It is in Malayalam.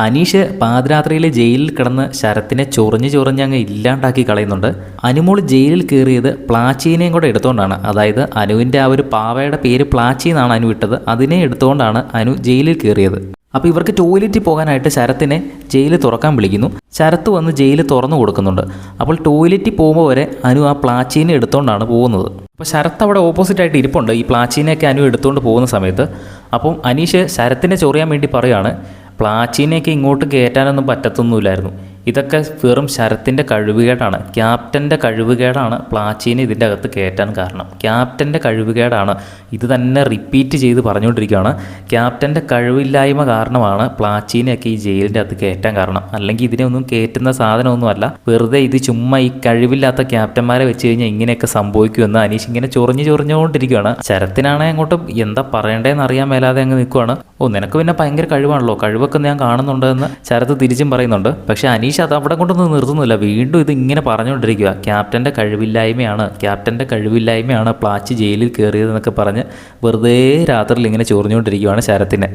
അനീഷ് പാതിരാത്രിയിൽ ജയിലിൽ കിടന്ന് ശരത്തിനെ ചൊറിഞ്ഞ് അങ്ങ് ഇല്ലാണ്ടാക്കി കളയുന്നുണ്ട്. അനുമോൾ ജയിലിൽ കയറിയത് പ്ലാച്ചീനെയും കൂടെ എടുത്തുകൊണ്ടാണ്. അതായത് അനുവിൻ്റെ ആ ഒരു പാവയുടെ പേര് പ്ലാച്ചി എന്നാണ് അനു ഇട്ടത്. അതിനെ എടുത്തുകൊണ്ടാണ് അനു ജയിലിൽ കയറിയത്. അപ്പോൾ ഇവർക്ക് ടോയ്ലറ്റിൽ പോകാനായിട്ട് ശരത്തിനെ ജയിൽ തുറക്കാൻ വിളിക്കുന്നു. ശരത്ത് വന്ന് ജയിൽ തുറന്നു കൊടുക്കുന്നുണ്ട്. അപ്പോൾ ടോയ്ലറ്റിൽ പോകുമ്പോൾ വരെ അനു ആ പ്ലാച്ചീനെ എടുത്തുകൊണ്ടാണ് പോകുന്നത്. അപ്പോൾ ശരത്ത് അവിടെ ഓപ്പോസിറ്റായിട്ട് ഇരിപ്പുണ്ട്. ഈ പ്ലാച്ചീനെയൊക്കെ അനു എടുത്തുകൊണ്ട് പോകുന്ന സമയത്ത് അപ്പം അനീഷ് ശരത്തിനെ ചൊറിയാൻ വേണ്ടി പറയുകയാണ്, പ്ലാച്ചീനെയൊക്കെ ഇങ്ങോട്ട് കയറ്റാനൊന്നും പറ്റത്തൊന്നുമില്ലായിരുന്നു. ഇതൊക്കെ വെറും ശരത്തിൻ്റെ കഴിവുകേടാണ്, ക്യാപ്റ്റൻ്റെ കഴിവുകേടാണ് പ്ലാച്ചീനെ ഇതിൻ്റെ അകത്ത് കയറ്റാൻ കാരണം. ക്യാപ്റ്റൻ്റെ കഴിവുകേടാണ്. ഇത് തന്നെ റിപ്പീറ്റ് ചെയ്ത് പറഞ്ഞുകൊണ്ടിരിക്കുകയാണ്. ക്യാപ്റ്റൻ്റെ കഴിവില്ലായ്മ കാരണമാണ് പ്ലാച്ചീനെയൊക്കെ ഈ ജയിലിൻ്റെ അകത്ത് കയറ്റാൻ കാരണം. അല്ലെങ്കിൽ ഇതിനെ ഒന്നും കയറ്റുന്ന സാധനമൊന്നുമല്ല. വെറുതെ ഇത് ചുമ്മാ ഈ കഴിവില്ലാത്ത ക്യാപ്റ്റന്മാരെ വെച്ച് കഴിഞ്ഞാൽ ഇങ്ങനെയൊക്കെ സംഭവിക്കുമെന്ന് അനീഷ് ഇങ്ങനെ ചൊറിഞ്ഞുകൊണ്ടിരിക്കുകയാണ്. ശരത്തിനാണെങ്കിൽ അങ്ങോട്ട് എന്താ പറയേണ്ടതെന്ന് അറിയാൻ മേലാതെ അങ്ങ് നിൽക്കുകയാണ്. നിനക്ക് പിന്നെ ഭയങ്കര കഴിവാണല്ലോ, കഴിവൊക്കെ ഞാൻ കാണുന്നുണ്ടെന്ന് ശരത്ത് തിരിച്ചും പറയുന്നുണ്ട്. പക്ഷേ അനീഷ് അത് അവിടെ കൊണ്ടൊന്നും നിർത്തുന്നില്ല. വീണ്ടും ഇത് ഇങ്ങനെ പറഞ്ഞുകൊണ്ടിരിക്കുക. ക്യാപ്റ്റൻ്റെ കഴിവില്ലായ്മയാണ് പ്ലാച്ചി ജയിലിൽ കയറിയതെന്നൊക്കെ പറഞ്ഞ് വെറുതെ രാത്രിയിൽ ഇങ്ങനെ ചൊറിഞ്ഞുകൊണ്ടിരിക്കുകയാണ് ശരത്തിനെ.